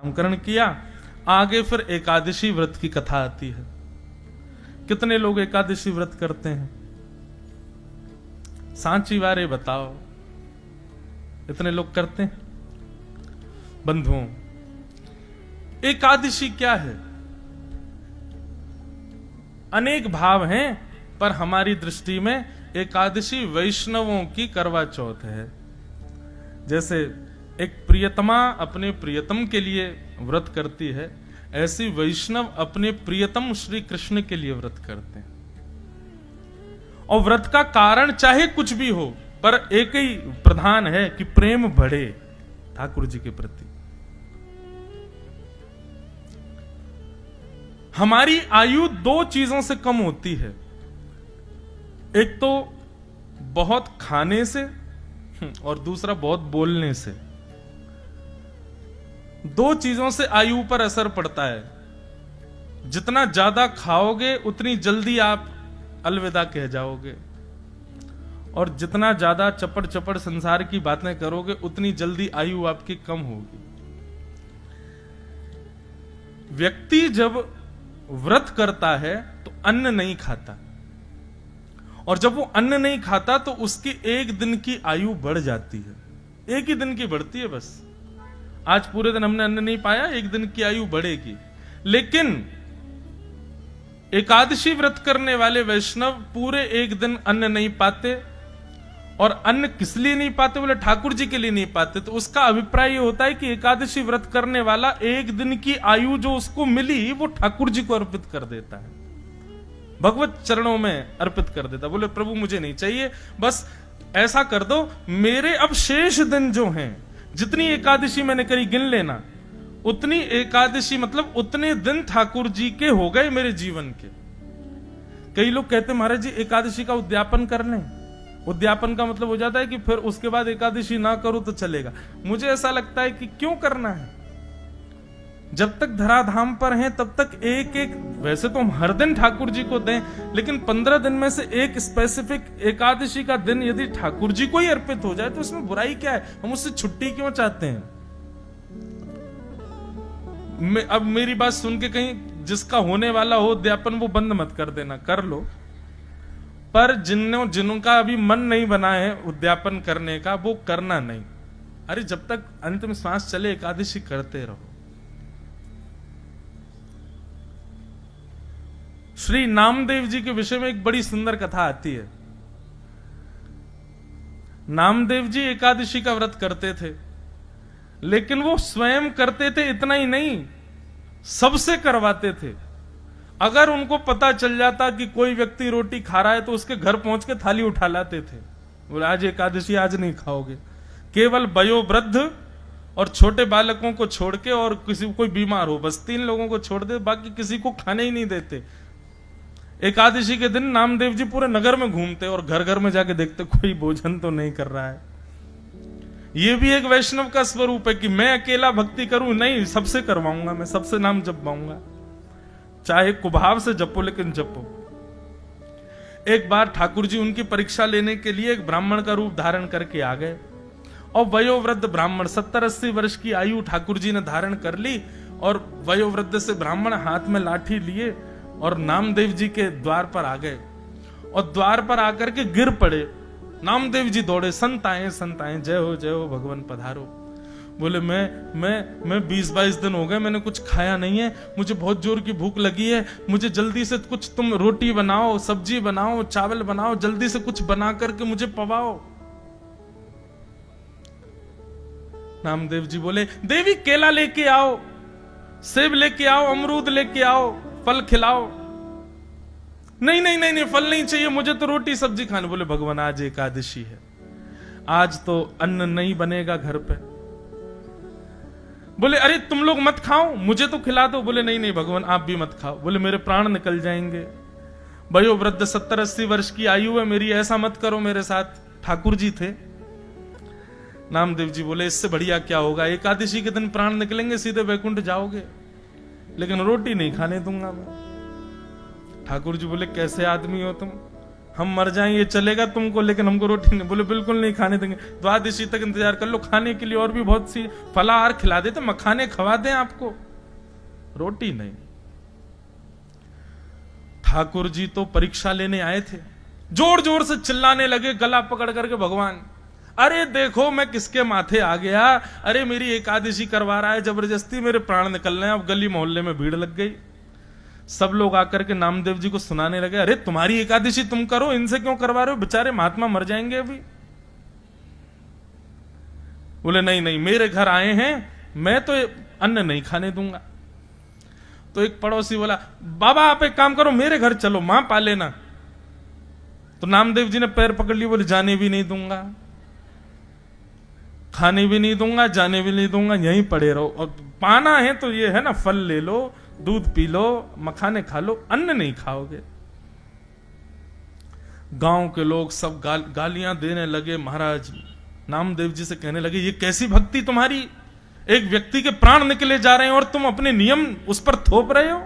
नामकरण किया। आगे फिर एकादशी व्रत की कथा आती है। कितने लोग एकादशी व्रत करते हैं? सांची वारे बताओ, इतने लोग करते हैं? बंधुओं, एकादशी क्या है? अनेक भाव हैं, पर हमारी दृष्टि में एकादशी वैष्णवों की करवा चौथ है। जैसे एक प्रियतमा अपने प्रियतम के लिए व्रत करती है, ऐसी वैष्णव अपने प्रियतम श्री कृष्ण के लिए व्रत करते हैं। और व्रत का कारण चाहे कुछ भी हो, पर एक ही प्रधान है कि प्रेम बढ़े ठाकुर जी के प्रति। हमारी आयु दो चीजों से कम होती है, एक तो बहुत खाने से और दूसरा बहुत बोलने से। दो चीजों से आयु पर असर पड़ता है। जितना ज्यादा खाओगे उतनी जल्दी आप अलविदा कह जाओगे, और जितना ज्यादा चपड़ चपड़ संसार की बातें करोगे उतनी जल्दी आयु आपकी कम होगी। व्यक्ति जब व्रत करता है तो अन्न नहीं खाता, और जब वो अन्न नहीं खाता तो उसकी एक दिन की आयु बढ़ जाती है। एक ही दिन की बढ़ती है बस। आज पूरे दिन हमने अन्न नहीं पाया, एक दिन की आयु बढ़ेगी। लेकिन एकादशी व्रत करने वाले वैष्णव पूरे एक दिन अन्न नहीं पाते, और अन्न किस लिए नहीं पाते? बोले ठाकुर जी के लिए नहीं पाते। तो उसका अभिप्राय ये होता है कि एकादशी व्रत करने वाला एक दिन की आयु जो उसको मिली वो ठाकुर जी को अर्पित कर देता है, भगवत चरणों में अर्पित कर देता। बोले प्रभु मुझे नहीं चाहिए, बस ऐसा कर दो, मेरे अब शेष दिन जो हैं, जितनी एकादशी मैंने करी गिन लेना, उतनी एकादशी मतलब उतने दिन ठाकुर जी के हो गए मेरे जीवन के। कई लोग कहते महाराज जी एकादशी का उद्यापन कर लें। उद्यापन का मतलब हो जाता है कि फिर उसके बाद एकादशी ना करो तो चलेगा। मुझे ऐसा लगता है कि क्यों करना है? जब तक धराधाम पर हैं तब तक एक एक, वैसे तो हम हर दिन ठाकुर जी को दें, लेकिन 15 दिन में से एक स्पेसिफिक एकादशी का दिन यदि ठाकुर जी को ही अर्पित हो जाए तो इसमें बुराई क्या है? हम उससे छुट्टी क्यों चाहते हैं? अब मेरी बात सुन के कहीं जिसका होने वाला हो उद्यापन वो बंद मत कर देना, कर लो, पर जिनका अभी मन नहीं बना है उद्यापन करने का वो करना नहीं। अरे जब तक अंत में श्वास चले एकादशी करते रहो। श्री नामदेव जी के विषय में एक बड़ी सुंदर कथा आती है। नामदेव जी एकादशी का व्रत करते थे, लेकिन वो स्वयं करते थे इतना ही नहीं, सबसे करवाते थे। अगर उनको पता चल जाता कि कोई व्यक्ति रोटी खा रहा है तो उसके घर पहुंच के थाली उठा लाते थे। बोले आज एकादशी, आज नहीं खाओगे। केवल वयोवृद्ध और छोटे बालकों को छोड़ के, और किसी कोई बीमार हो, बस 3 लोगों को छोड़ दे, बाकी किसी को खाने ही नहीं देते। एकादशी के दिन नामदेव जी पूरे नगर में घूमते और घर घर में जाके देखते कोई भोजन तो नहीं कर रहा है। ये भी एक वैष्णव का स्वरूप है कि मैं अकेला भक्ति करूं नहीं, सबसे करवाऊंगा, मैं सबसे नाम जपवाऊंगा, चाहे कुभाव से जपो लेकिन जपो। एक बार ठाकुर जी उनकी परीक्षा लेने के लिए एक ब्राह्मण का रूप धारण करके आ गए, और वयोवृद्ध ब्राह्मण 70-80 वर्ष की आयु ठाकुर जी ने धारण कर ली, और वयोवृद्ध से ब्राह्मण हाथ में लाठी लिए और नामदेव जी के द्वार पर आ गए, और द्वार पर आकर के गिर पड़े। नामदेव जी दौड़े, संत आए, जय हो भगवान पधारो। बोले मैं 20-22 दिन हो गए मैंने कुछ खाया नहीं है, मुझे बहुत जोर की भूख लगी है, मुझे जल्दी से कुछ तुम रोटी बनाओ, सब्जी बनाओ, चावल बनाओ, जल्दी से कुछ बना करके मुझे पवाओ। नामदेव जी बोले देवी केला लेके आओ, सेब लेके आओ, अमरूद लेके आओ, फल खिलाओ। नहीं, फल नहीं चाहिए, मुझे तो रोटी सब्जी खानी। बोले भगवान आज एकादशी है, आज तो अन्न नहीं बनेगा घर पे। बोले अरे तुम लोग मत खाओ, मुझे तो खिला दो। बोले नहीं भगवान आप भी मत खाओ। बोले मेरे प्राण निकल जाएंगे, वयोवृद्ध 70-80 वर्ष की आयु है मेरी, ऐसा मत करो मेरे साथ। ठाकुर जी थे। नामदेव जी बोले इससे बढ़िया क्या होगा, एकादशी के दिन प्राण निकलेंगे, सीधे वैकुंठ जाओगे, लेकिन रोटी नहीं खाने दूंगा मैं। ठाकुर जी बोले कैसे आदमी हो तुम, हम मर जाएं ये चलेगा तुमको, लेकिन हमको रोटी नहीं। बोले बिल्कुल नहीं खाने देंगे, द्वादशी तक इंतजार कर लो, खाने के लिए और भी बहुत सी फलाहार खिला देते, मखाने खवा दें आपको, रोटी नहीं। ठाकुर जी तो परीक्षा लेने आए थे, जोर जोर से चिल्लाने लगे गला पकड़ करके, भगवान अरे देखो मैं किसके माथे आ गया, अरे मेरी एकादशी करवा रहा है जबरदस्ती, मेरे प्राण निकल रहे हैं। अब गली मोहल्ले में भीड़ लग गई, सब लोग आकर के नामदेव जी को सुनाने लगे, अरे तुम्हारी एकादशी तुम करो, इनसे क्यों करवा रहे हो, बेचारे महात्मा मर जाएंगे अभी। बोले नहीं नहीं, मेरे घर आए हैं, मैं तो अन्न नहीं खाने दूंगा। तो एक पड़ोसी बोला, बाबा आप एक काम करो, मेरे घर चलो, मां पाले ना। तो नामदेव जी ने पैर पकड़ लिए, बोले जाने भी नहीं दूंगा, खाने भी नहीं दूंगा, जाने भी नहीं दूंगा, यहीं पड़े रहो, और पाना है तो ये है ना, फल ले लो, दूध पी लो, मखाने खा लो, अन्न नहीं खाओगे। गांव के लोग सब गालियां देने लगे, महाराज नामदेव जी से कहने लगे, ये कैसी भक्ति तुम्हारी, एक व्यक्ति के प्राण निकले जा रहे हैं और तुम अपने नियम उस पर थोप रहे हो।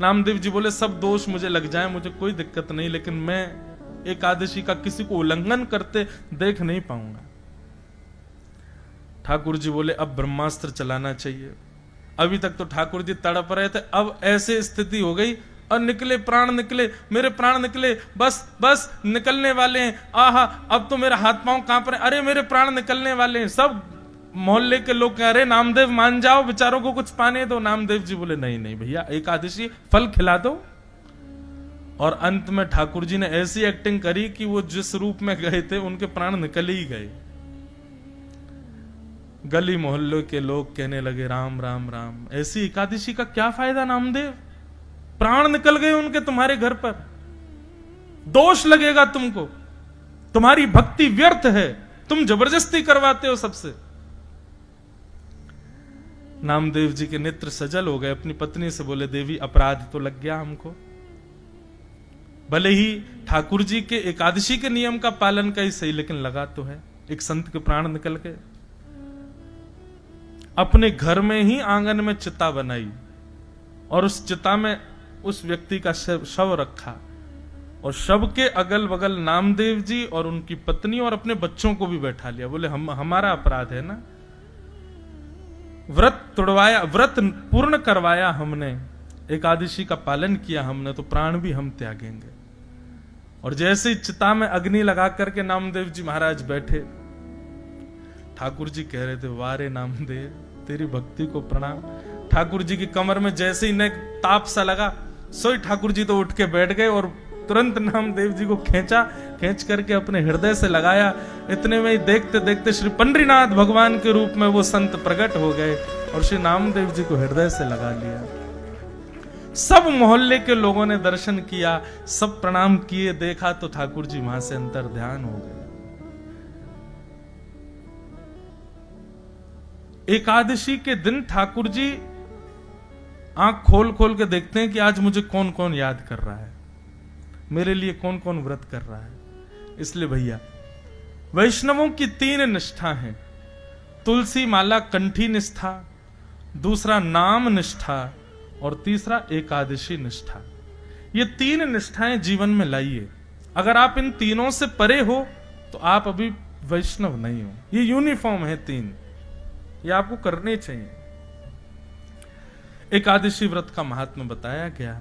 नामदेव जी बोले, सब दोष मुझे लग जाए, मुझे कोई दिक्कत नहीं, लेकिन मैं एकादशी का किसी को उल्लंघन करते देख नहीं पाऊंगा। ठाकुर जी बोले, अब ब्रह्मास्त्र चलाना चाहिए। अभी तक तो ठाकुर जी तड़प रहे थे, अब ऐसे स्थिति हो गई और निकले प्राण, निकले मेरे प्राण निकले, बस बस निकलने वाले हैं, आहा अब तो मेरा हाथ पांव कांप रहे, अरे मेरे प्राण निकलने वाले हैं। सब मोहल्ले के लोग कह रहे, नामदेव मान जाओ, बेचारों को कुछ पाने दो। नामदेव जी बोले, नहीं नहीं भैया, एकादशी फल खिला दो। और अंत में ठाकुर जी ने ऐसी एक्टिंग करी कि वो जिस रूप में गए थे उनके प्राण निकल ही गए। गली मोहल्ले के लोग कहने लगे, राम राम राम, ऐसी एकादशी का क्या फायदा नामदेव, प्राण निकल गए उनके तुम्हारे घर पर, दोष लगेगा तुमको, तुम्हारी भक्ति व्यर्थ है, तुम जबरदस्ती करवाते हो सबसे। नामदेव जी के नेत्र सजल हो गए, अपनी पत्नी से बोले, देवी अपराध तो लग गया हमको, भले ही ठाकुर जी के एकादशी के नियम का पालन का ही सही, लेकिन लगा तो है, एक संत के प्राण निकल गए। अपने घर में ही आंगन में चिता बनाई और उस चिता में उस व्यक्ति का शव रखा, और शव के अगल बगल नामदेव जी और उनकी पत्नी और अपने बच्चों को भी बैठा लिया। बोले हमारा अपराध है ना, व्रत तोड़वाया, व्रत पूर्ण करवाया हमने, एकादशी का पालन किया हमने, तो प्राण भी हम त्यागेंगे। और जैसे ही चिता में अग्नि लगा करके नामदेव जी महाराज बैठे, ठाकुर जी कह रहे थे, वारे नामदेव तेरी भक्ति को प्रणाम। ठाकुर जी की कमर में जैसे ही ने ताप सा लगा, सोई ठाकुर जी तो उठ के बैठ गए और तुरंत नामदेव जी को खींच करके अपने हृदय से लगाया। इतने में ही देखते देखते श्री पंडरीनाथ भगवान के रूप में वो संत प्रकट हो गए और श्री नामदेव जी को हृदय से लगा लिया। सब मोहल्ले के लोगों ने दर्शन किया, सब प्रणाम किए, देखा तो ठाकुर जी वहां से अंतर ध्यान हो गए। एकादशी के दिन ठाकुर जी आंख खोल खोल के देखते हैं कि आज मुझे कौन कौन याद कर रहा है, मेरे लिए कौन कौन व्रत कर रहा है। इसलिए भैया वैष्णवों की 3 निष्ठा हैं, तुलसी माला कंठी निष्ठा, दूसरा नाम निष्ठा और तीसरा एकादशी निष्ठा। ये 3 निष्ठाएं जीवन में लाइए। अगर आप इन तीनों से परे हो तो आप अभी वैष्णव नहीं हो। ये यूनिफॉर्म है 3, ये आपको करने चाहिए। एकादशी व्रत का महात्म्य बताया गया।